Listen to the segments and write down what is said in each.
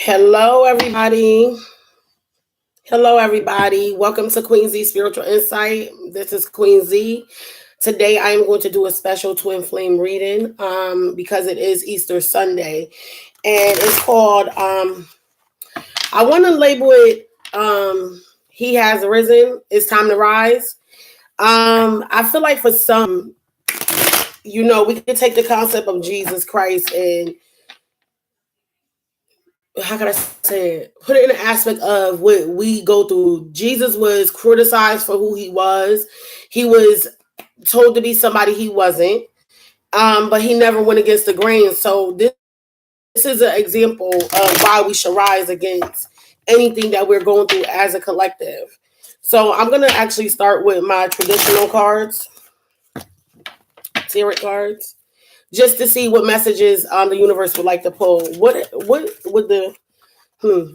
Hello, everybody. Hello, everybody. Welcome to Queen Z Spiritual Insight. This is Queen Z. Today, I am going to do a special twin flame reading because it is Easter Sunday, and it's called. I want to label it. He has risen. It's time to rise. I feel like for some, we could take the concept of Jesus Christ and how can I say it? Put it in the aspect of what we go through. Jesus was criticized for who he was. He was told to be somebody he wasn't. But he never went against the grain. So this is an example of why we should rise against anything that we're going through as a collective. So I'm gonna actually start with my traditional cards, tarot cards, just to see what messages the universe would like to pull. What would the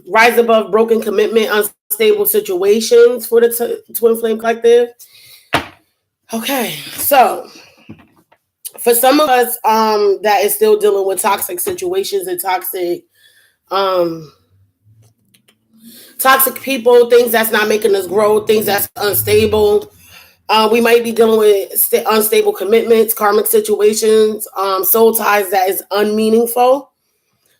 rise above broken commitment, unstable situations for the Twin Flame Collective. Okay, so for some of us that is still dealing with toxic situations and um, toxic people, things that's not making us grow, things that's unstable. We might be dealing with unstable commitments, karmic situations, soul ties that is unmeaningful.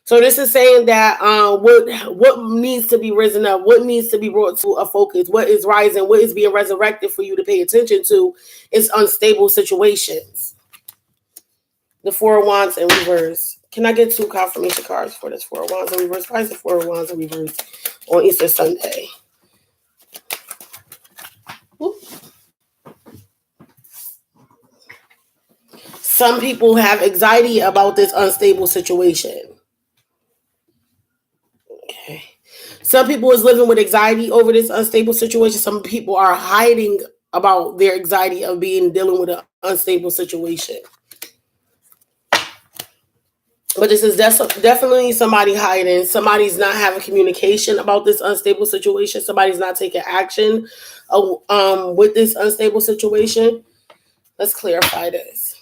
So this is saying that what needs to be risen up, what needs to be brought to a focus, what is rising, what is being resurrected for you to pay attention to is unstable situations. The Four of Wands in reverse. Can I get two confirmation cards for this Four of Wands in reverse? Why is the Four of Wands in reverse on Easter Sunday? Whoop. Some people have anxiety about this unstable situation. Okay. Some people is living with anxiety over this unstable situation. Some people are hiding about their anxiety of dealing with an unstable situation. But this is definitely somebody hiding. Somebody's not having communication about this unstable situation. Somebody's not taking action with this unstable situation. Let's clarify this.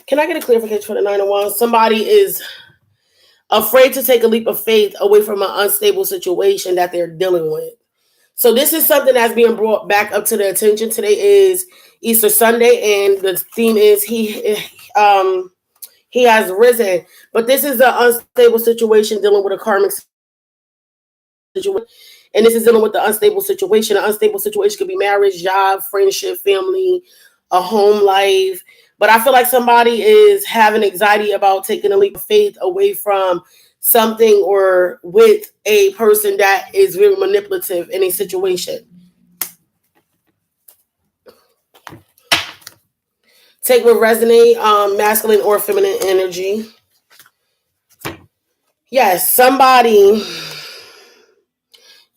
Can I get a clarification for the Nine of Wands? Somebody is afraid to take a leap of faith away from an unstable situation that they're dealing with. So this is something that's being brought back up to the attention. Today is Easter Sunday, and the theme is he has risen. But this is an unstable situation dealing with a karmic situation. And this is dealing with the unstable situation. An unstable situation could be marriage, job, friendship, family, a home life. But I feel like somebody is having anxiety about taking a leap of faith away from something or with a person that is very manipulative in a situation. Take what resonate, masculine or feminine energy. Yes, somebody,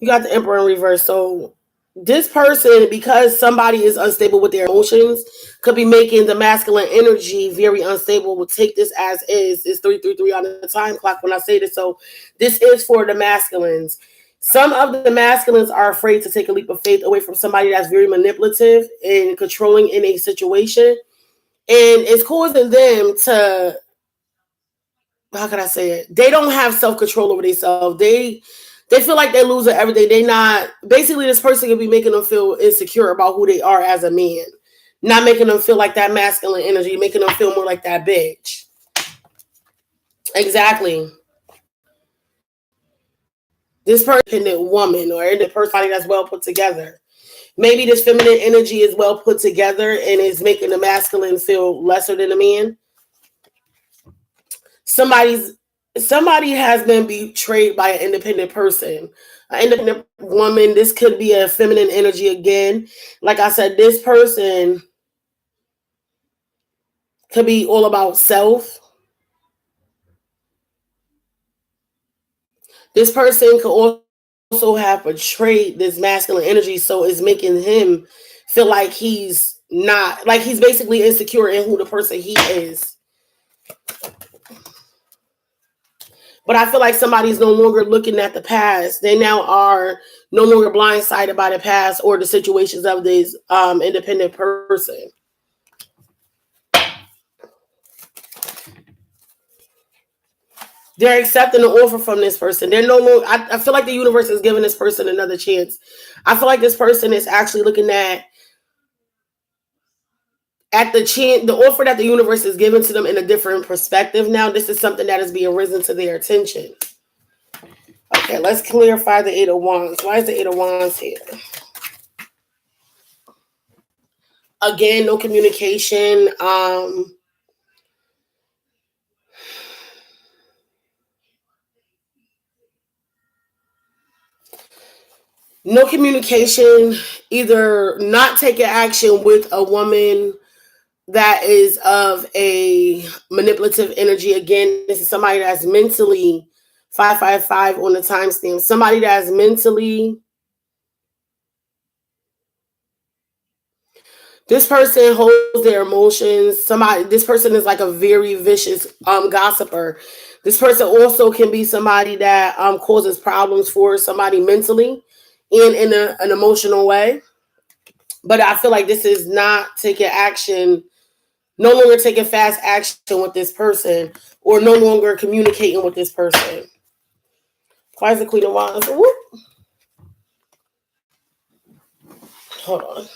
you got the Emperor in reverse. So this person, because somebody is unstable with their emotions, could be making the masculine energy very unstable. We'll take this as is. It's 333 on the time clock when I say this. So this is for the masculines. Some of the masculines are afraid to take a leap of faith away from somebody that's very manipulative and controlling in a situation. And it's causing them to, how can I say it? They don't have self-control over themselves. They feel like they're losing everything. They not, basically this person can be making them feel insecure about who they are as a man. Not making them feel like that masculine energy, making them feel more like that bitch. Exactly. This person, independent woman or independent personality that's well put together. Maybe this feminine energy is well put together and is making the masculine feel lesser than a man. Somebody has been betrayed by an independent person, an independent woman. This could be a feminine energy again. Like I said, this person could be all about self. This person could also have betrayed this masculine energy, so it's making him feel like he's not, like he's basically insecure in who the person he is. But I feel like somebody's no longer looking at the past. They now are no longer blindsided by the past or the situations of this independent person. They're accepting the offer from this person. They're no longer. I feel like the universe is giving this person another chance. I feel like this person is actually looking at the chance, the offer that the universe is giving to them in a different perspective. Now, this is something that is being risen to their attention. Okay, let's clarify the Eight of Wands. Why is the Eight of Wands here? Again, no communication. No communication, either not taking action with a woman that is of a manipulative energy. Again, this is somebody that's mentally 555 on the timestamp. Somebody that's mentally. This person holds their emotions. This person is like a very vicious gossiper. This person also can be somebody that causes problems for somebody mentally and in an emotional way. But I feel like this is not taking action, no longer taking fast action with this person, or no longer communicating with this person. Why is the Queen of Wands? Whoop. Hold on.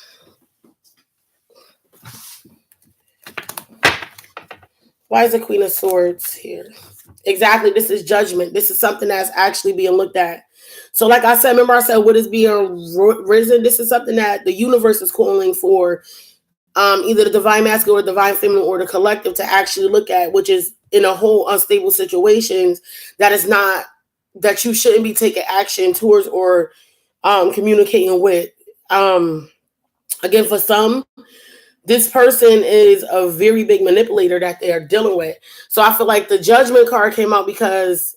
Why is the Queen of Swords here? Exactly. This is judgment. This is something that's actually being looked at. So like I said, remember I said what is being risen? This is something that the universe is calling for either the divine masculine or divine feminine or the collective to actually look at, which is in a whole unstable situations that is not, that you shouldn't be taking action towards or communicating with. Again, for some, this person is a very big manipulator that they're dealing with. So I feel like the Judgment card came out because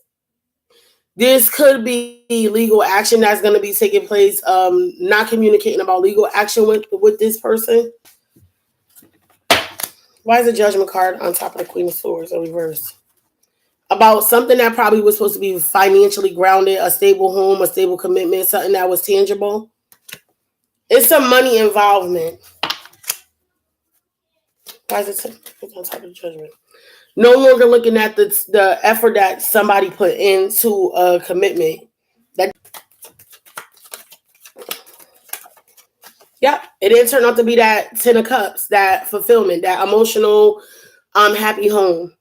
this could be legal action that's going to be taking place. Not communicating about legal action with this person. Why is the Judgment card on top of the Queen of Swords in reverse? About something that probably was supposed to be financially grounded, a stable home, a stable commitment, something that was tangible. It's some money involvement. Why is it on top of the Judgment? No longer looking at the effort that somebody put into a commitment. Yep, it didn't turn out to be that 10 of Cups, that fulfillment, that emotional, happy home.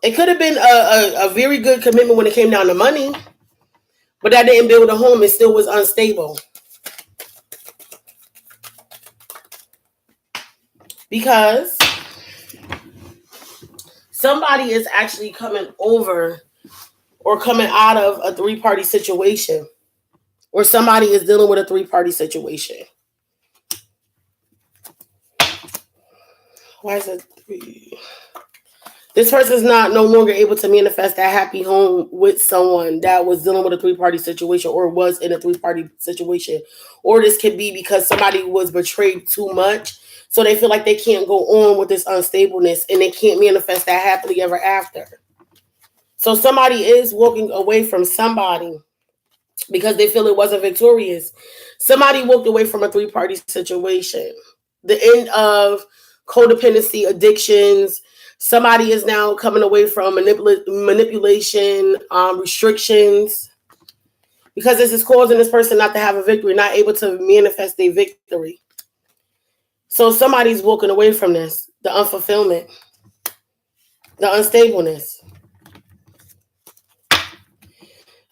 It could have been a very good commitment when it came down to money, but that didn't build a home. It still was unstable. Because somebody is actually coming over or coming out of a three-party situation, or somebody is dealing with a three-party situation. Why is it three? This person's no longer able to manifest that happy home with someone that was dealing with a three-party situation or was in a three-party situation. Or this could be because somebody was betrayed too much, so they feel like they can't go on with this unstableness and they can't manifest that happily ever after. So somebody is walking away from somebody because they feel it wasn't victorious. Somebody walked away from a three-party situation. The end of codependency, addictions. Somebody is now coming away from manipulation, restrictions, because this is causing this person not to have a victory, not able to manifest a victory. So somebody's walking away from this, the unfulfillment, the unstableness.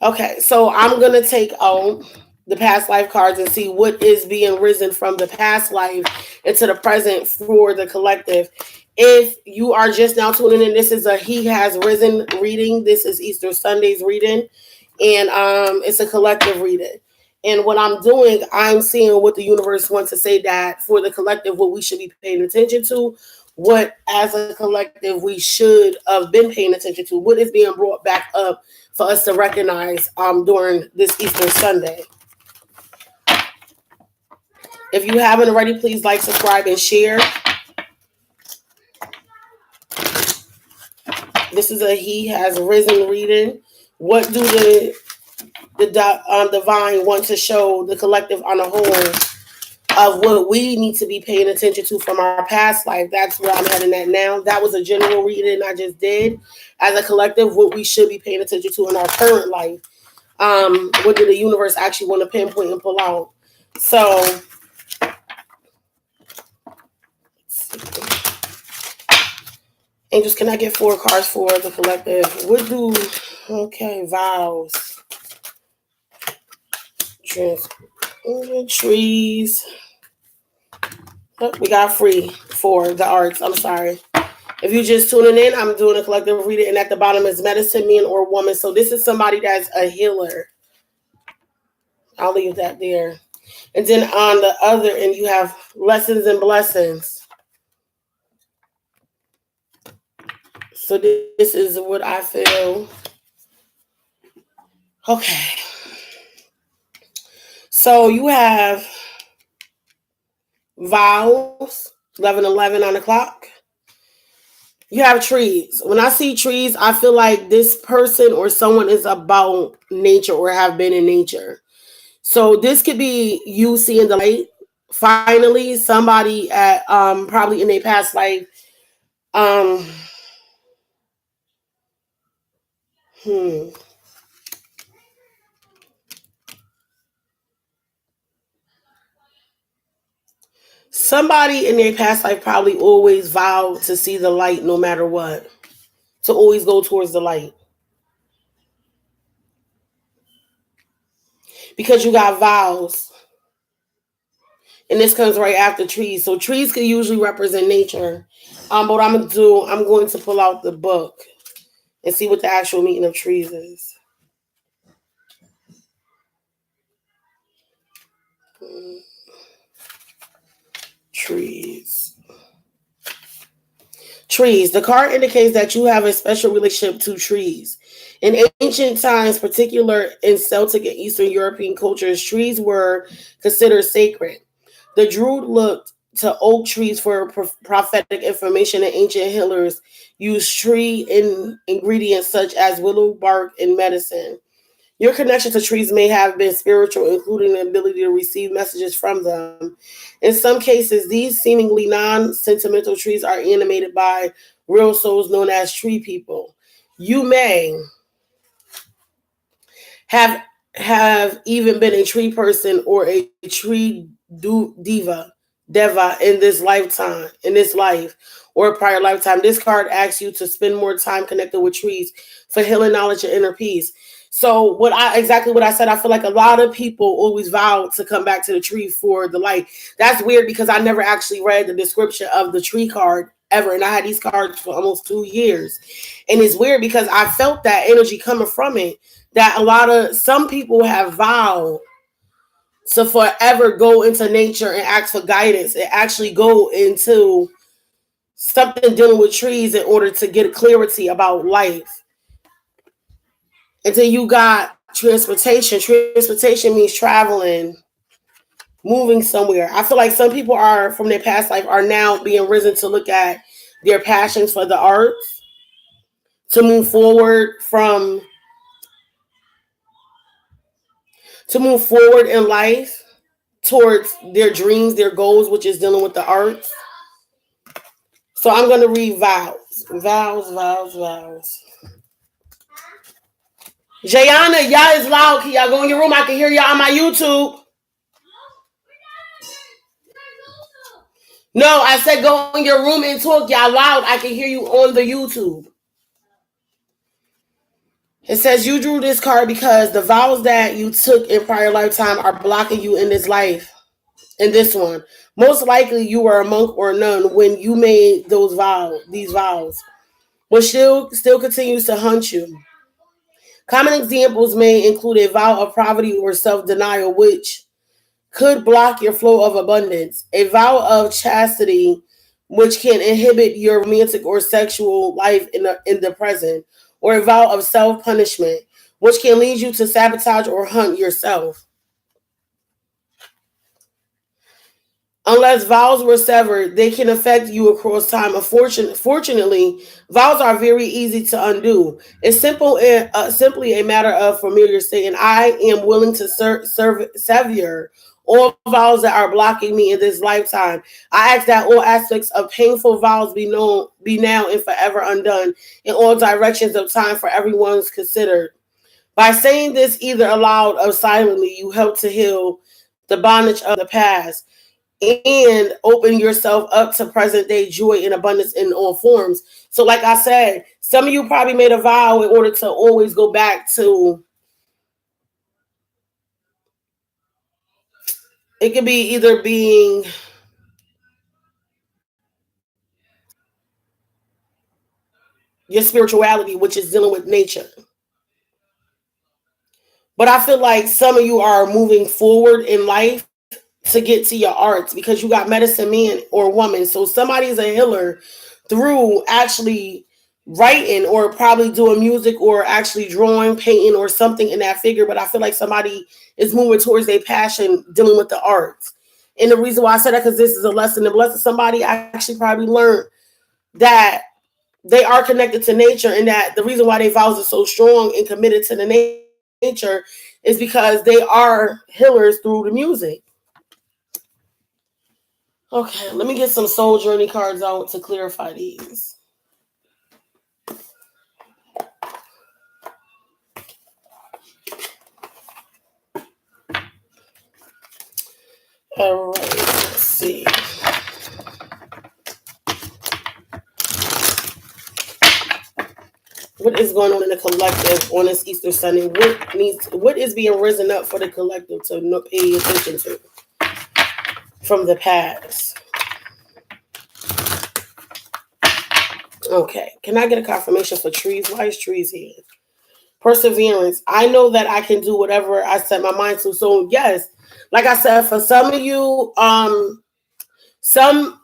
Okay, so I'm going to take out the past life cards and see what is being risen from the past life into the present for the collective. If you are just now tuning in, this is a He Has Risen reading. This is Easter Sunday's reading, and it's a collective reading. And what I'm doing, I'm seeing what the universe wants to say that for the collective, what we should be paying attention to, what as a collective we should have been paying attention to, what is being brought back up for us to recognize during this Easter Sunday. If you haven't already, please like, subscribe, and share. This is a He Has Risen reading. What do the divine want to show the collective on a whole of what we need to be paying attention to from our past life. That's where I'm heading at now. That was a general reading I just did. As a collective, what we should be paying attention to in our current life. What did the universe actually want to pinpoint and pull out? So, angels, can I get 4 cards for the collective? Vows. Trees. Oh, we got free for the arts. I'm sorry. If you're just tuning in, I'm doing a collective reading, and at the bottom is medicine, man or woman. So this is somebody that's a healer. I'll leave that there. And then on the other end, you have lessons and blessings. So this is what I feel. Okay. So you have vows, 11:11 on the clock. You have trees. When I see trees, I feel like this person or someone is about nature or have been in nature. So this could be you seeing the light. Finally, somebody at probably in their past life. Somebody in their past life probably always vowed to see the light no matter what. To always go towards the light. Because you got vows. And this comes right after trees. So trees can usually represent nature. But what I'm going to do, I'm going to pull out the book and see what the actual meaning of trees is. Trees. Trees. The card indicates that you have a special relationship to trees. In ancient times, particular in Celtic and Eastern European cultures, trees were considered sacred. The Druid looked to oak trees for prophetic information, and ancient healers used tree ingredients such as willow bark in medicine. Your connection to trees may have been spiritual, including the ability to receive messages from them. In some cases, these seemingly non-sentimental trees are animated by real souls known as tree people. You may have even been a tree person or a tree deva in this life or a prior lifetime. This card asks you to spend more time connected with trees for healing, knowledge, and inner peace. So exactly what I said, I feel like a lot of people always vow to come back to the tree for the light. That's weird because I never actually read the description of the tree card ever. And I had these cards for almost 2 years. And it's weird because I felt that energy coming from it, that some people have vowed to forever go into nature and ask for guidance and actually go into something dealing with trees in order to get clarity about life. And then you got transportation. Transportation means traveling, moving somewhere. I feel like some people are from their past life are now being risen to look at their passions for the arts, to move forward in life towards their dreams, their goals, which is dealing with the arts. So I'm going to read vows. Vows. Jayana, y'all is loud. Can y'all go in your room? I can hear y'all on my YouTube. No, I said go in your room and talk. Y'all loud. I can hear you on the YouTube. It says you drew this card because the vows that you took in prior lifetime are blocking you in this life. In this one. Most likely you were a monk or a nun when you made these vows. Which still continues to haunt you. Common examples may include a vow of poverty or self-denial, which could block your flow of abundance. A vow of chastity, which can inhibit your romantic or sexual life in the present. Or a vow of self-punishment, which can lead you to sabotage or hunt yourself. Unless vows were severed, they can affect you across time. Fortunately, vows are very easy to undo. It's simply a matter of familiar saying, I am willing to sever all vows that are blocking me in this lifetime. I ask that all aspects of painful vows be now and forever undone in all directions of time for everyone's considered. By saying this either aloud or silently, you help to heal the bondage of the past and open yourself up to present day joy and abundance in all forms. So, like I said, some of you probably made a vow in order to always go back to. It could be either being your spirituality, which is dealing with nature. But I feel like some of you are moving forward in life to get to your arts because you got medicine man or woman. So somebody's a healer through actually writing or probably doing music or actually drawing, painting or something in that figure. But I feel like somebody is moving towards their passion dealing with the arts. And the reason why I said that, because this is a lesson in blessing. Somebody actually probably learned that they are connected to nature, and that the reason why their vows are so strong and committed to the nature is because they are healers through the music. Okay, let me get some soul journey cards out to clarify these. All right, let's see. What is going on in the collective on this Easter Sunday? What is being risen up for the collective to pay attention to from the past? Okay, can I get a confirmation for trees? Why is trees here? Perseverance. I know that I can do whatever I set my mind to. So yes, like I said, for some of you, some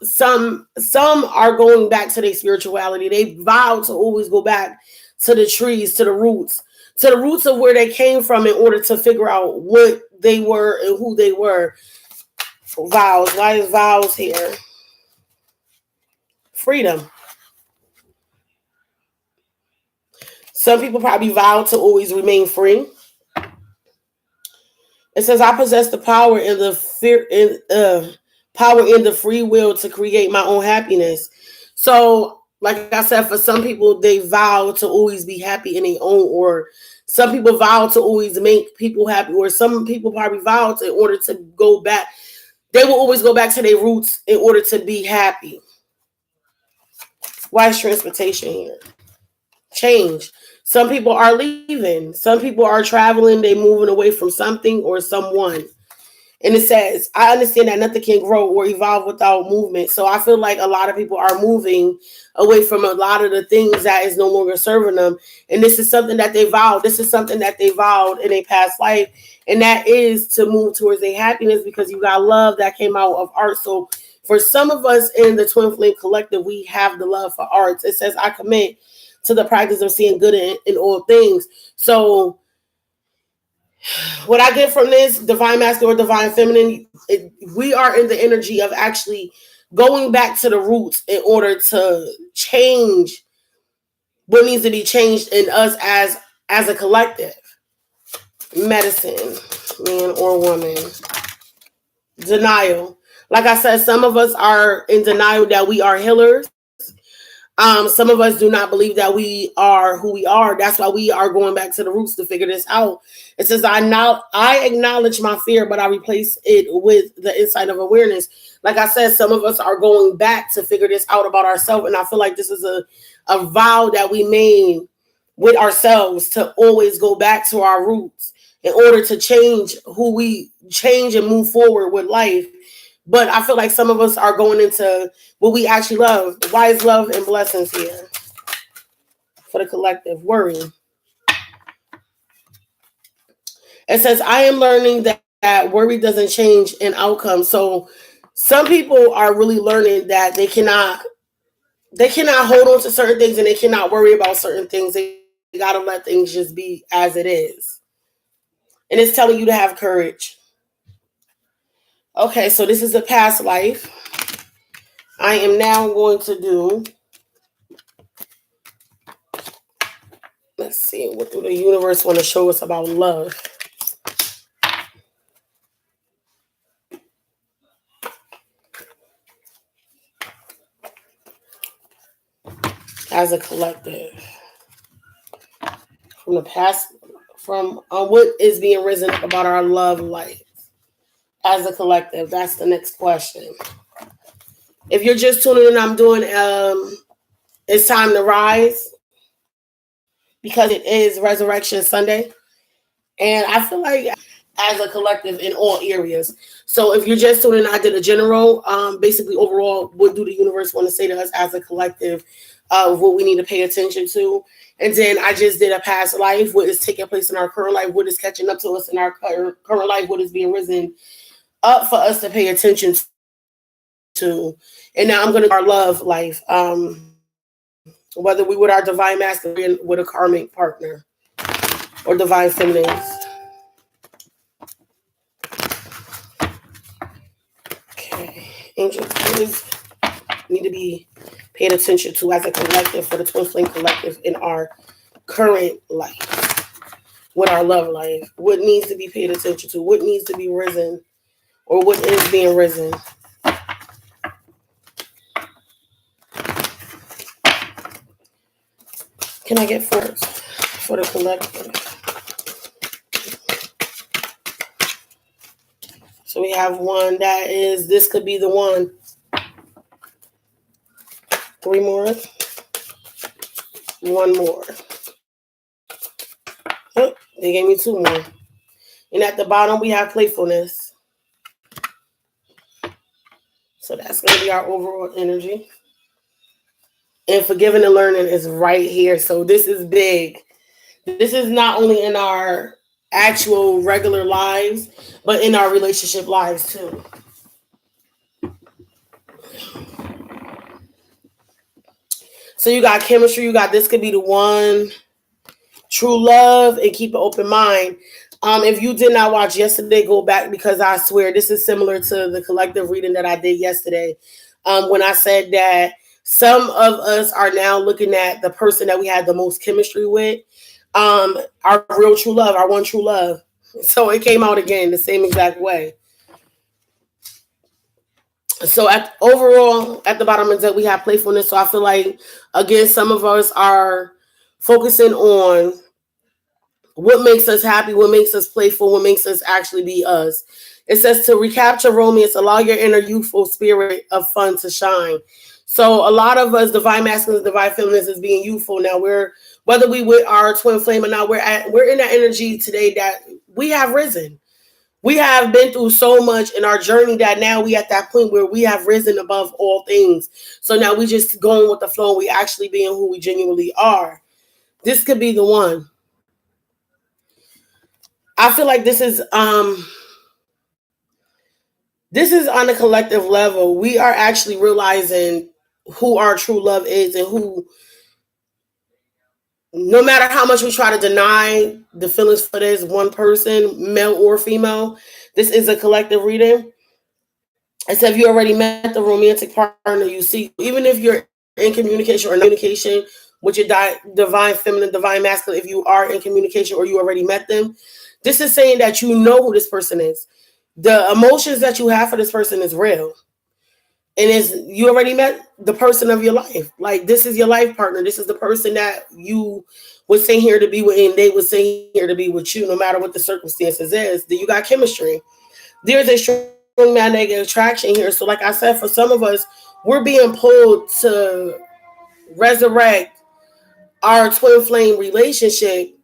are going back to their spirituality. They vow to always go back to the trees, to the roots of where they came from in order to figure out what they were and who they were. Vows. Why is vows here? Freedom. Some people probably vow to always remain free. It says, I possess the power and the power in the free will to create my own happiness. So, like I said, for some people, they vow to always be happy in their own, or some people vow to always make people happy, or some people probably vow to, in order to go back. They will always go back to their roots in order to be happy. Why is transportation here? Change. Some people are leaving. Some people are traveling. They're moving away from something or someone. And it says, I understand that nothing can grow or evolve without movement. So I feel like a lot of people are moving away from a lot of the things that is no longer serving them. And this is something that they vowed. This is something that they vowed in a past life. And that is to move towards a happiness, because you got love that came out of art. So for some of us in the Twin Flame Collective, we have the love for arts. It says, I commit to the practice of seeing good in all things. So what I get from this, divine masculine or divine feminine, we are in the energy of actually going back to the roots in order to change what needs to be changed in us as a collective. Medicine, man or woman. Denial. Like I said, some of us are in denial that we are healers. Some of us do not believe that we are who we are. That's why we are going back to the roots to figure this out. It says, I acknowledge my fear, but I replace it with the insight of awareness. Like I said, some of us are going back to figure this out about ourselves. And I feel like this is a vow that we made with ourselves to always go back to our roots in order to change who we change and move forward with life. But I feel like some of us are going into what we actually love. Why is love and blessings here for the collective? Worry. It says, I am learning that worry doesn't change an outcome. So some people are really learning that they cannot hold on to certain things and they cannot worry about certain things. They got to let things just be as it is. And it's telling you to have courage. Okay, so this is a past life. I am now going to do, let's see, what do the universe want to show us about love? as a collective from the past, from what is being risen up about our love life as a collective. That's the next question. If you're just tuning in, I'm doing It's Time to Rise because it is Resurrection Sunday. And I feel like as a collective in all areas. So if you're just tuning in, I did a general, basically overall, what do the universe want to say to us as a collective of what we need to pay attention to. And then I just did a past life, what is taking place in our current life, what is catching up to us in our current life, what is being risen up for us to pay attention to. And now I'm going to our love life, whether we with our divine masculine, with a karmic partner, or divine feminines. Okay, angels need to be paid attention to as a collective for the Twin Flame Collective in our current life, with our love life. What needs to be paid attention to? What needs to be risen, or what is being risen? Can I get force for the collective? So we have one that is, this could be the one. 3 more. 1 more. Oh, they gave me 2 more. And at the bottom, we have playfulness. So that's going to be our overall energy. And forgiving and learning is right here. So this is big. This is not only in our actual regular lives, but in our relationship lives too. So you got chemistry, you got this could be the one, true love, and keep an open mind. If you did not watch yesterday, go back, because I swear this is similar to the collective reading that I did yesterday. When I said that some of us are now looking at the person that we had the most chemistry with, our real true love, our one true love. So it came out again the same exact way. So overall, at the bottom is that we have playfulness. So I feel like, again, some of us are focusing on what makes us happy, what makes us playful, what makes us actually be us. It says to recapture romance, allow your inner youthful spirit of fun to shine. So a lot of us, divine masculine, divine feminine, is being youthful. Now whether we with our twin flame or not, we're in that energy today that we have risen. We have been through so much in our journey that now we at that point where we have risen above all things. So now we just going with the flow and we actually being who we genuinely are. This could be the one. I feel like this is on a collective level. We are actually realizing who our true love is, and who, no matter how much we try to deny the feelings for this one person, male or female, this is a collective reading. It said if you already met the romantic partner you see, even if you're in communication or communication with your divine feminine, divine masculine, if you are in communication or you already met them, this is saying that you know who this person is. The emotions that you have for this person is real. And you already met the person of your life. Like, this is your life partner. This is the person that you was sent here to be with, and they was sent here to be with you, no matter what the circumstances is. That you got chemistry. There's a strong magnetic attraction here. So like I said, for some of us, we're being pulled to resurrect our twin flame relationship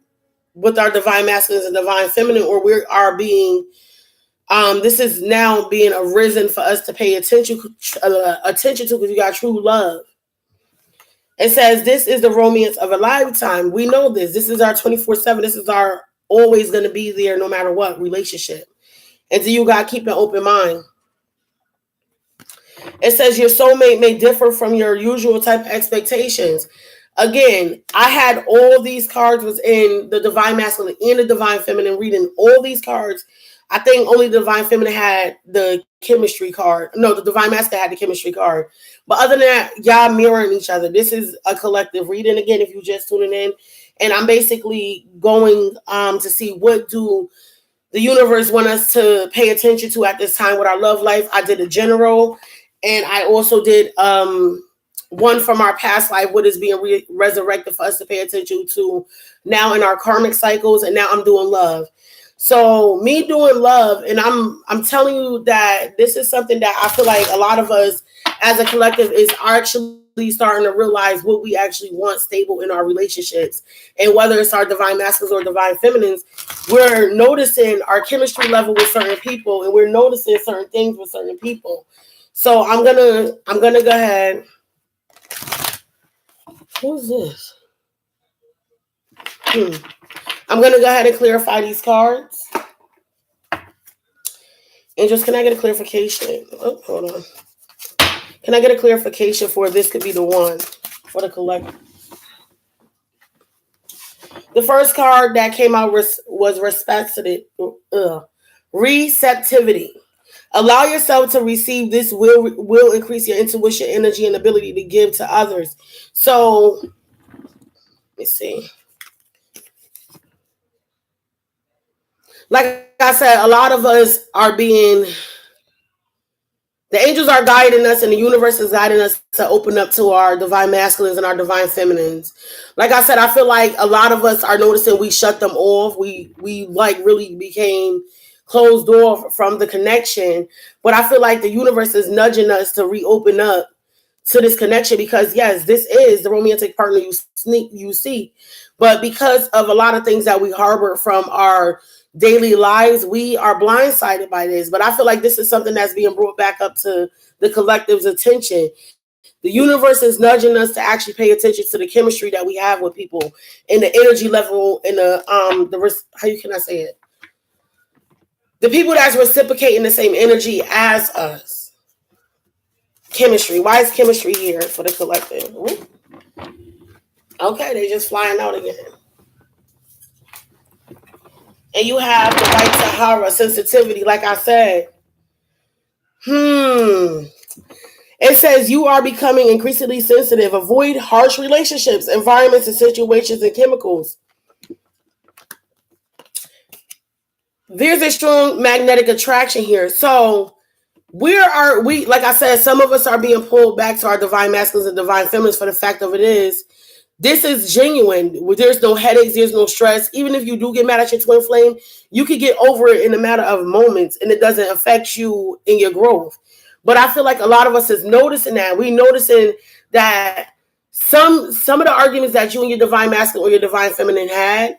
with our divine masculine and divine feminine, or we are being this is now being arisen for us to pay attention to, because you got true love. It says this is the romance of a lifetime. We know this. This is our 24/7. This is our always going to be there no matter what relationship. And so you got to keep an open mind. It says your soulmate may differ from your usual type of expectations. Again, I had all these cards was in the divine masculine and the divine feminine reading. All these cards, I think only the divine feminine had the chemistry card. No, the divine masculine had the chemistry card. But other than that, y'all mirroring each other. This is a collective reading. Again, if you're just tuning in, and I'm basically going to see what do the universe want us to pay attention to at this time with our love life. I did a general, and I also did one from our past life, what is being resurrected for us to pay attention to now in our karmic cycles, and now I'm doing love. So me doing love, and I'm telling you that this is something that I feel like a lot of us as a collective is actually starting to realize what we actually want stable in our relationships. And whether it's our divine masculines or divine feminines, we're noticing our chemistry level with certain people, and we're noticing certain things with certain people. So I'm gonna go ahead. Who's this? I'm gonna go ahead and clarify these cards. Angels, can I get a clarification? Oh, hold on. Can I get a clarification for this could be the one for the collective? The first card that came out was receptivity. Allow yourself to receive. This will increase your intuition, energy, and ability to give to others. So, let me see. Like I said, a lot of us are being... The angels are guiding us, and the universe is guiding us to open up to our divine masculines and our divine feminines. Like I said, I feel like a lot of us are noticing we shut them off. We like really became closed off from the connection. But I feel like the universe is nudging us to reopen up to this connection, because yes, this is the romantic partner you seek. But because of a lot of things that we harbor from our daily lives, we are blindsided by this. But I feel like this is something that's being brought back up to the collective's attention. The universe is nudging us to actually pay attention to the chemistry that we have with people, and the energy level, and the how can I say it? The people that's reciprocating the same energy as us. Chemistry. Why is chemistry here for the collective? Ooh. Okay, they just flying out again. And you have the White Sahara, sensitivity, like I said. It says you are becoming increasingly sensitive. Avoid harsh relationships, environments, and situations, and chemicals. There's a strong magnetic attraction here. So we like I said, some of us are being pulled back to our divine masculines and divine feminines, for the fact of it is, this is genuine. There's no headaches. There's no stress. Even if you do get mad at your twin flame, you can get over it in a matter of moments, and it doesn't affect you in your growth. But I feel like a lot of us is noticing that. We noticing that some of the arguments that you and your divine masculine or your divine feminine had,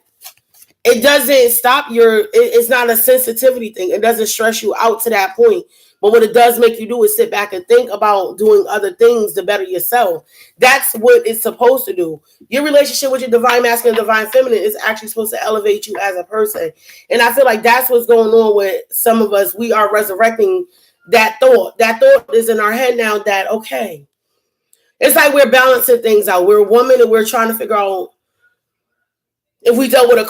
it doesn't stop it's not a sensitivity thing. It doesn't stress you out to that point. But what it does make you do is sit back and think about doing other things to better yourself. That's what it's supposed to do. Your relationship with your divine masculine and divine feminine is actually supposed to elevate you as a person. And I feel like that's what's going on with some of us. We are resurrecting that thought. That thought is in our head now that, okay, it's like we're balancing things out. We're a woman, and we're trying to figure out if we dealt with a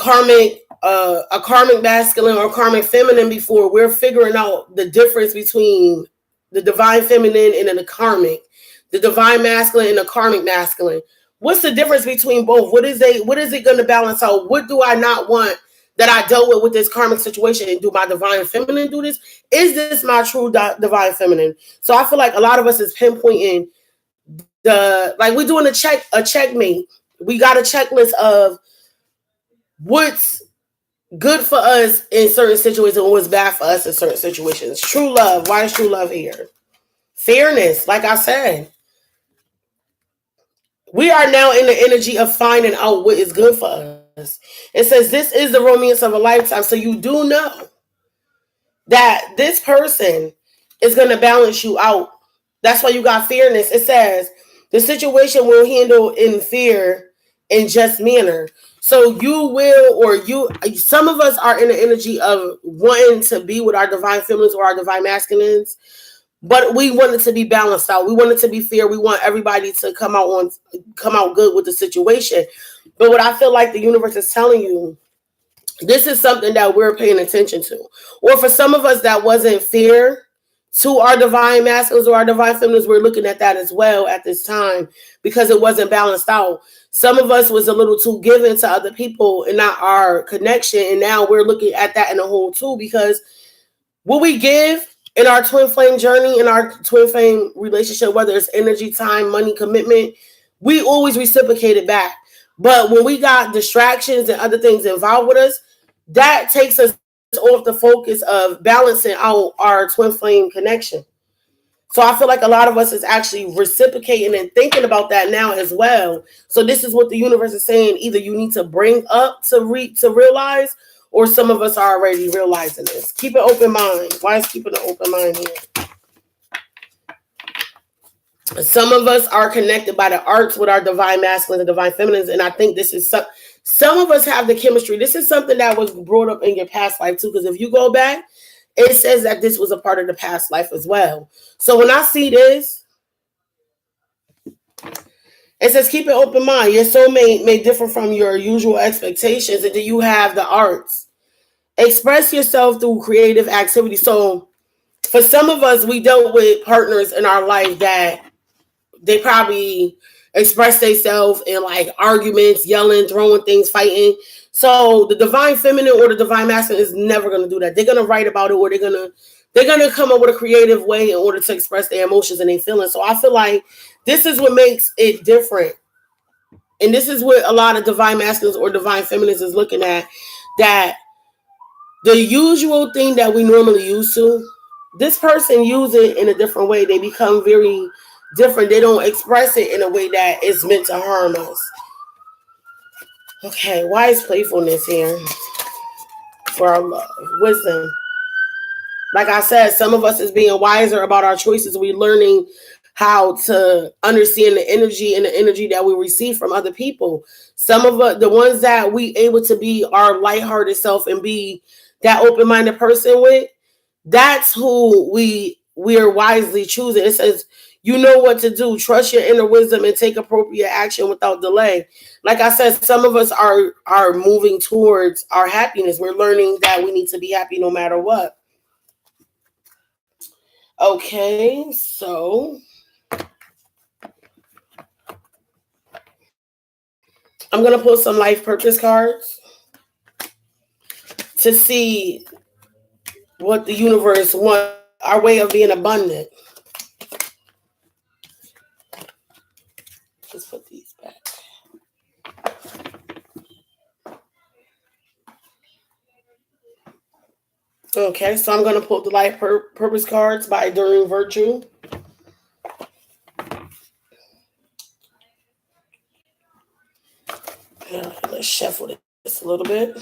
karmic masculine or karmic feminine before. We're figuring out the difference between the divine feminine and the karmic, the divine masculine and the karmic masculine. What's the difference between both? What is it going to balance out? What do I not want that I dealt with this karmic situation? And do my divine feminine do this? Is this my true divine feminine? So I feel like a lot of us is pinpointing like we're doing a checkmate. We got a checklist of what's good for us in certain situations and what's bad for us in certain situations. True love. Why is true love here? Fairness, like I said. We are now in the energy of finding out what is good for us. It says this is the romance of a lifetime. So you do know that this person is going to balance you out. That's why you got fairness. It says the situation will handle in fair and just manner. So you will, some of us are in the energy of wanting to be with our divine feminines or our divine masculines, but we want it to be balanced out. We want it to be fair. We want everybody to come out good with the situation. But what I feel like the universe is telling you, this is something that we're paying attention to. Or for some of us that wasn't fair to our divine masculines or our divine feminines, we're looking at that as well at this time because it wasn't balanced out. Some of us was a little too given to other people and not our connection. And now we're looking at that in a whole too, because what we give in our twin flame journey, in our twin flame relationship, whether it's energy, time, money, commitment, we always reciprocate it back. But when we got distractions and other things involved with us, that takes us off the focus of balancing out our twin flame connection. So I feel like a lot of us is actually reciprocating and thinking about that now as well. So this is what the universe is saying. Either you need to bring up to realize, or some of us are already realizing this. Keep an open mind. Why is keeping an open mind here? Some of us are connected by the arts with our divine masculine and divine feminines. And I think this is some of us have the chemistry. This is something that was brought up in your past life too. Because if you go back, it says that this was a part of the past life as well. So when I see this, it says keep an open mind. Your soulmate may differ from your usual expectations. And then you have the arts. Express yourself through creative activity. So for some of us, we dealt with partners in our life that they probably express themselves in like arguments, yelling, throwing things, fighting. So the divine feminine or the divine masculine is never going to do that. They're going to write about it, or they're going to come up with a creative way in order to express their emotions and their feelings. So I feel like this is what makes it different. And this is what a lot of divine masculines or divine feminines is looking at, that the usual thing that we normally use to, this person use it in a different way. They become very different. They don't express it in a way that is meant to harm us. Okay, why is playfulness here? For our love, wisdom. Like I said, some of us is being wiser about our choices. We're learning how to understand the energy and the energy that we receive from other people. Some of us, the ones that we able to be our lighthearted self and be that open-minded person with, that's who we are wisely choosing. It says, you know what to do. Trust your inner wisdom and take appropriate action without delay. Like I said, some of us are moving towards our happiness. We're learning that we need to be happy no matter what. Okay, so I'm going to pull some life purpose cards to see what the universe wants, our way of being abundant. Let's put these back. Okay, so I'm going to pull the life purpose cards by Enduring Virtue. Let's shuffle this a little bit.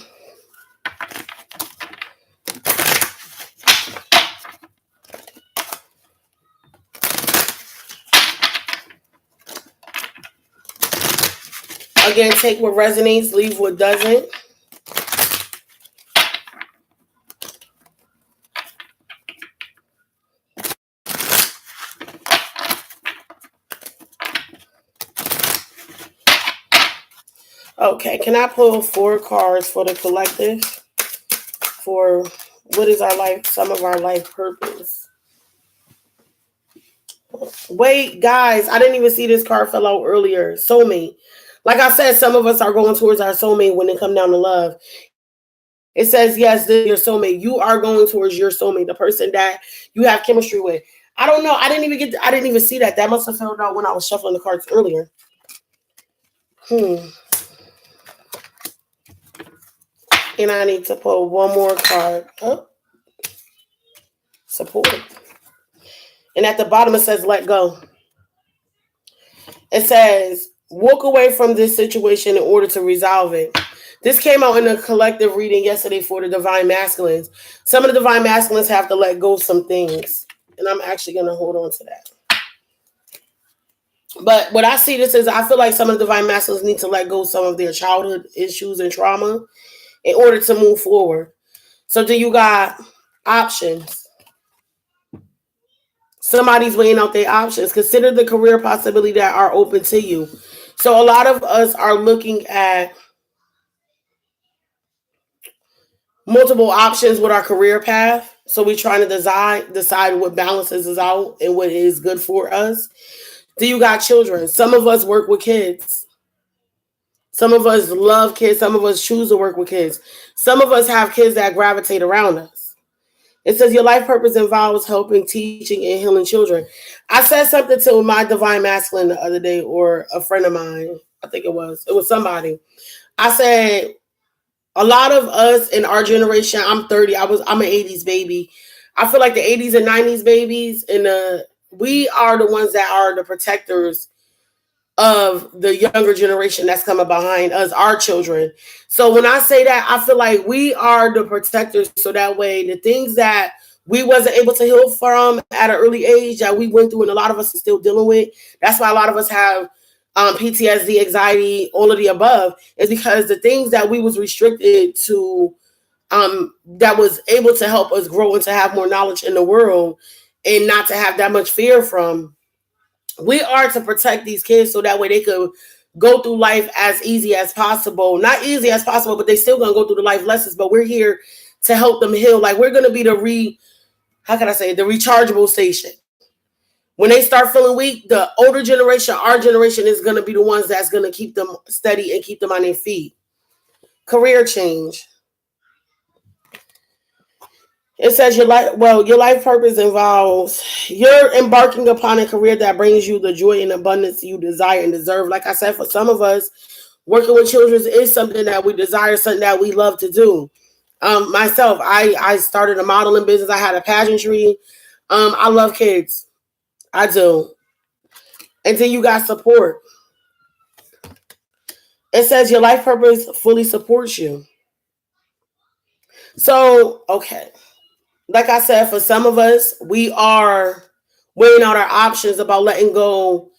Again, take what resonates, leave what doesn't. Okay, can I pull 4 cards for the collective? For what is our life, some of our life purpose? Wait, guys, I didn't even see this card fell out earlier. Soulmate. Like I said, some of us are going towards our soulmate when it comes down to love. It says, yes, this is your soulmate. You are going towards your soulmate, the person that you have chemistry with. I don't know. I didn't even see that. That must have fell out when I was shuffling the cards earlier. And I need to pull one more card. Oh. Support. And at the bottom it says, let go. It says, walk away from this situation in order to resolve it. This came out in a collective reading yesterday for the Divine Masculines. Some of the Divine Masculines have to let go of some things. And I'm actually going to hold on to that. But what I see this is, I feel like some of the Divine Masculines need to let go of some of their childhood issues and trauma in order to move forward. So then you got options. Somebody's weighing out their options. Consider the career possibility that are open to you. So a lot of us are looking at multiple options with our career path. So we're trying to decide what balances us out and what is good for us. Then you got children. Some of us work with kids. Some of us love kids. Some of us choose to work with kids. Some of us have kids that gravitate around us. It says your life purpose involves helping, teaching, and healing children. I said something to my divine masculine the other day, or a friend of mine. I think it was somebody. I said a lot of us in our generation. I'm 30. I'm an 80s baby. I feel like the 80s and 90s babies, and we are the ones that are the protectors of the younger generation that's coming behind us, our children. So when I say that, I feel like we are the protectors. So that way, the things that we wasn't able to heal from at an early age that we went through, and a lot of us are still dealing with. That's why a lot of us have PTSD, anxiety, all of the above, is because the things that we was restricted to, that was able to help us grow and to have more knowledge in the world, and not to have that much fear from. We are to protect these kids so that way they could go through life as easy as possible. Not easy as possible, but they still gonna go through the life lessons. But we're here to help them heal. Like, we're gonna be the rechargeable station. When they start feeling weak, the older generation, our generation, is gonna be the ones that's gonna keep them steady and keep them on their feet. Career change. It says your life purpose involves you're embarking upon a career that brings you the joy and abundance you desire and deserve. Like I said, for some of us, working with children is something that we desire, something that we love to do. Myself, I started a modeling business. I had a pageantry. I love kids. I do. Until you got support. It says your life purpose fully supports you. So, okay. Like I said, for some of us, we are weighing out our options about letting go.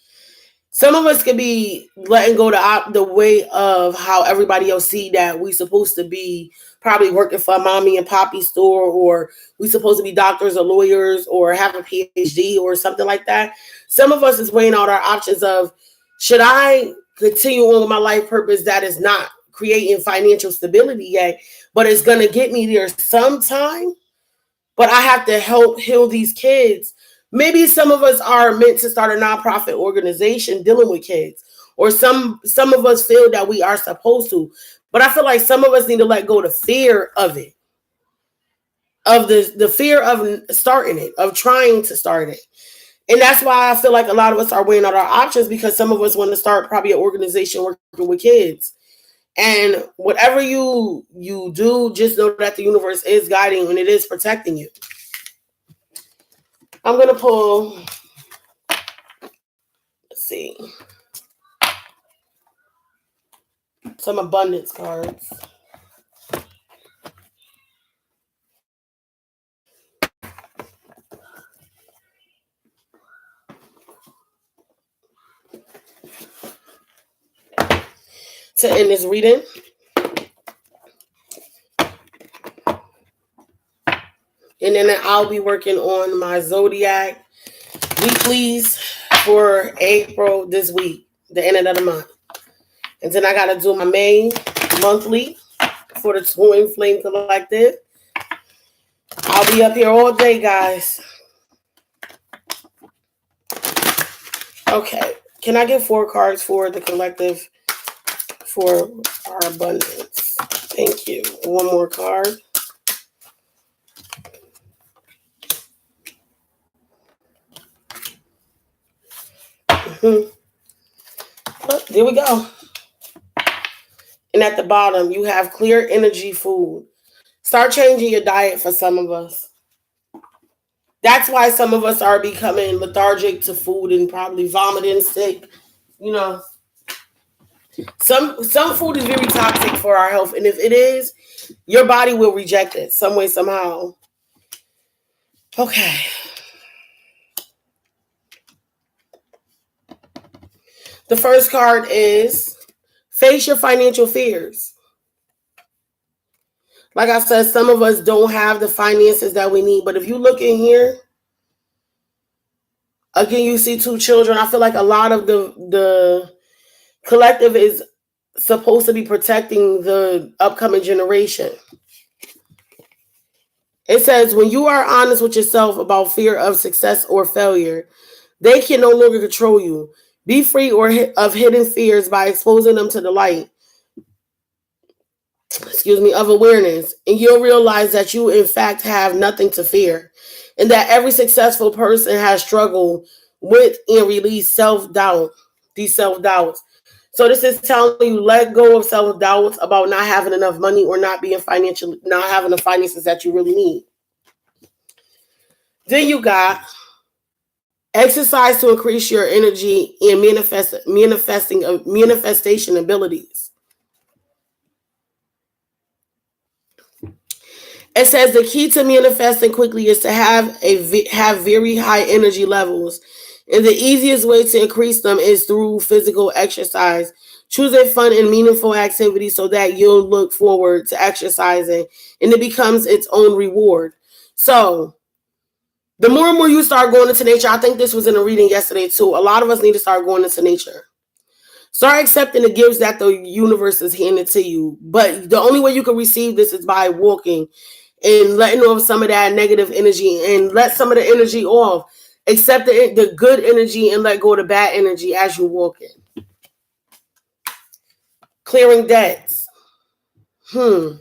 Some of us could be letting go the way of how everybody else see that we supposed to be probably working for a mommy and poppy store, or we supposed to be doctors or lawyers or have a PhD or something like that. Some of us is weighing out our options of, should I continue on with my life purpose that is not creating financial stability yet, but it's going to get me there sometime? But I have to help heal these kids. Maybe some of us are meant to start a nonprofit organization dealing with kids, or some of us feel that we are supposed to. But I feel like some of us need to let go the fear of it, of the fear of starting it, of trying to start it. And that's why I feel like a lot of us are weighing out our options, because some of us want to start probably an organization working with kids. And whatever you do, just know that the universe is guiding and it is protecting you. I'm going to pull, let's see, some abundance cards. To end this reading. And then I'll be working on my Zodiac weeklies for April this week, the end of the month. And then I got to do my May monthly for the Twin Flame Collective. I'll be up here all day, guys. Okay. Can I get 4 cards for the collective for our abundance? Thank you. One more card. Oh, there we go. And at the bottom, you have clear energy food. Start changing your diet for some of us. That's why some of us are becoming lethargic to food and probably vomiting, sick. You know, some food is very toxic for our health. And if it is, your body will reject it some way, somehow. Okay. The first card is face your financial fears. Like I said, some of us don't have the finances that we need. But if you look in here, again, you see 2 children. I feel like a lot of the collective is supposed to be protecting the upcoming generation. It says, when you are honest with yourself about fear of success or failure, they can no longer control you. Be free of hidden fears by exposing them to the light. of awareness, and you'll realize that you in fact have nothing to fear, and that every successful person has struggled with and released self-doubt, these self-doubts. So this is telling you, let go of self-doubts about not having enough money or not having the finances that you really need. Then you got exercise to increase your energy and manifestation abilities. It says the key to manifesting quickly is to have very high energy levels, and the easiest way to increase them is through physical exercise. Choose a fun and meaningful activity so that you'll look forward to exercising, and it becomes its own reward. So the more and more you start going into nature, I think this was in a reading yesterday too. A lot of us need to start going into nature. Start accepting the gifts that the universe is handing to you. But the only way you can receive this is by walking and letting off some of that negative energy, and let some of the energy off. Accept the good energy and let go of the bad energy as you walk in. Clearing debts. It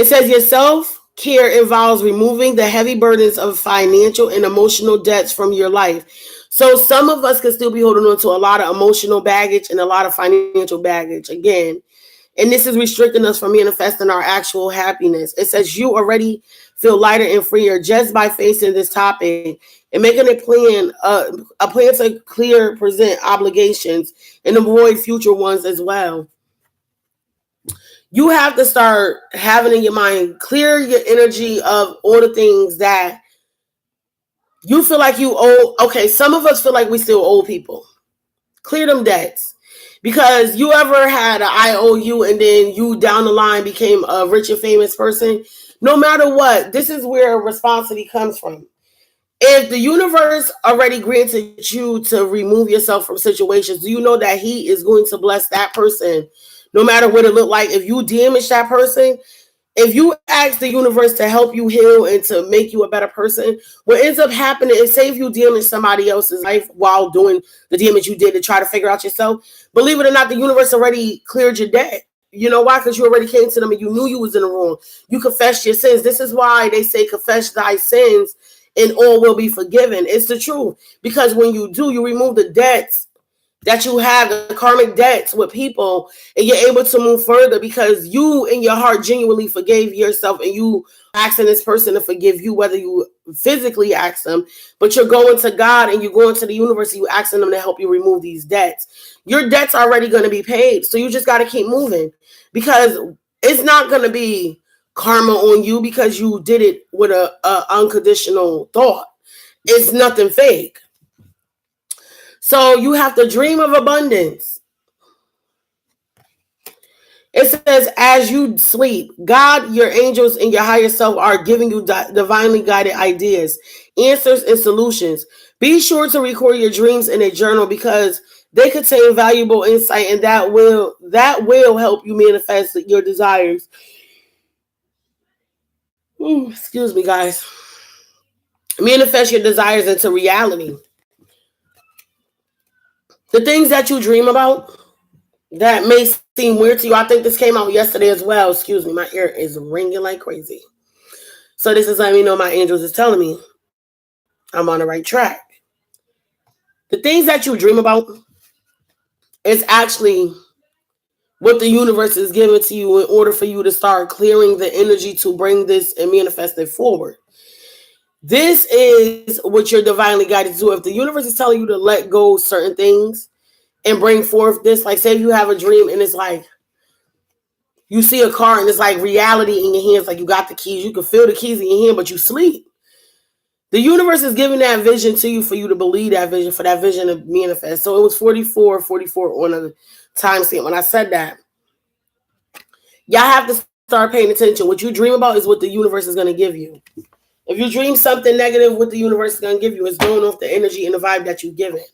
says your self-care involves removing the heavy burdens of financial and emotional debts from your life. So some of us can still be holding on to a lot of emotional baggage and a lot of financial baggage again. And this is restricting us from manifesting our actual happiness. It says you already feel lighter and freer just by facing this topic and making a plan to present obligations and avoid future ones as well. You have to start having in your mind, clear your energy of all the things that you feel like you owe. Okay, some of us feel like we still owe people. Clear them debts. Because you ever had an IOU and then you down the line became a rich and famous person? No matter what, this is where responsibility comes from. If the universe already granted you to remove yourself from situations, do you know that he is going to bless that person no matter what it looked like? If you damage that person, if you ask the universe to help you heal and to make you a better person, what ends up happening is, say if you damage somebody else's life while doing the damage you did to try to figure out yourself, believe it or not, the universe already cleared your debt. You know why? Because you already came to them and you knew you was in the wrong. You confessed your sins. This is why they say confess thy sins and all will be forgiven. It's the truth. Because when you do, you remove the debts that you have, the karmic debts with people, and you're able to move further because you in your heart genuinely forgave yourself, and you asking this person to forgive you, whether you physically ask them, but you're going to God and you're going to the universe, you asking them to help you remove these debts. Your debt's already going to be paid, so you just got to keep moving, because it's not going to be karma on you because you did it with a unconditional thought. It's nothing fake. So you have to dream of abundance. It says, as you sleep, God, your angels, and your higher self are giving you divinely guided ideas, answers, and solutions. Be sure to record your dreams in a journal because they contain valuable insight, and that will help you manifest your desires. Excuse me, guys. Manifest your desires into reality. The things that you dream about that may seem weird to you. I think this came out yesterday as well. Excuse me, my ear is ringing like crazy. So this is letting me know my angels is telling me I'm on the right track. The things that you dream about is actually what the universe is giving to you in order for you to start clearing the energy to bring this and manifest it forward. This is what you're divinely guided to do. If the universe is telling you to let go of certain things and bring forth this, like say you have a dream and it's like you see a car and it's like reality in your hands, like you got the keys, you can feel the keys in your hand, but you sleep. The universe is giving that vision to you for you to believe that vision, for that vision to manifest. So it was 44 on a timestamp when I said that. Y'all have to start paying attention. What you dream about is what the universe is going to give you. If you dream something negative, what the universe is going to give you is going off the energy and the vibe that you give it.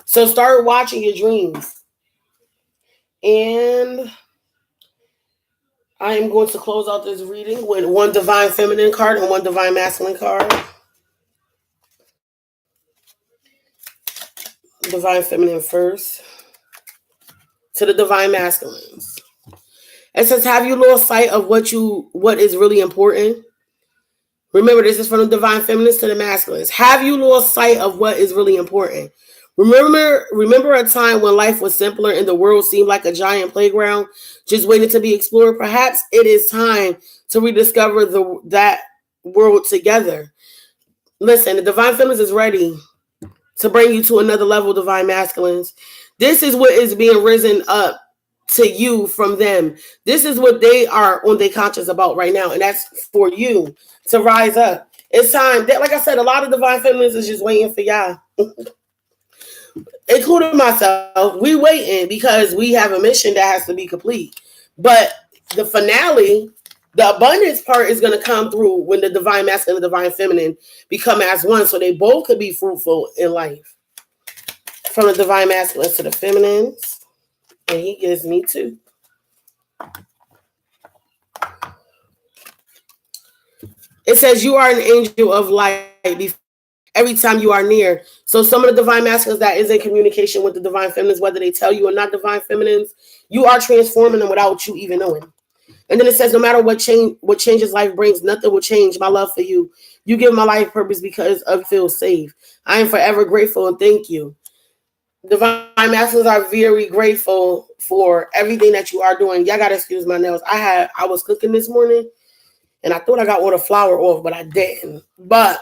So start watching your dreams. And I am going to close out this reading with one divine feminine card and one divine masculine card. Divine feminine first. To the divine masculines. It says, have you lost sight of what is really important? Remember, this is from the divine feminines to the masculines. Have you lost sight of what is really important? Remember a time when life was simpler and the world seemed like a giant playground just waiting to be explored? Perhaps it is time to rediscover that world together. Listen, the divine feminines is ready to bring you to another level, divine masculines. This is what is being risen up to you from them. This is what they are on their conscience about right now, and that's for you to rise up. It's time. That, like I said, a lot of divine feminines is just waiting for y'all, including myself. We waiting because we have a mission that has to be complete. But the finale, the abundance part, is going to come through when the divine masculine and the divine feminine become as one, so they both could be fruitful in life. From the divine masculine to the feminines, and he gives me 2. It says you are an angel of light every time you are near. So some of the divine masculines that is in communication with the divine feminines, whether they tell you or not divine feminines, you are transforming them without you even knowing. And then it says, no matter what changes life brings, nothing will change my love for you. You give my life purpose because I feel safe. I am forever grateful and thank you. Divine masculines are very grateful for everything that you are doing. Y'all gotta excuse my nails. I was cooking this morning and I thought I got all the flour off, but I didn't. But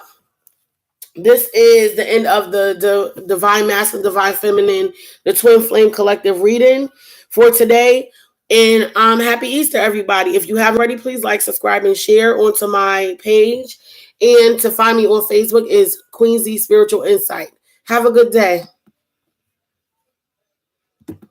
this is the end of the divine masculine, divine feminine, the twin flame collective reading for today. And happy Easter, everybody. If you haven't already, please like, subscribe, and share onto my page. And to find me on Facebook is Queen Z Spiritual Insight. Have a good day.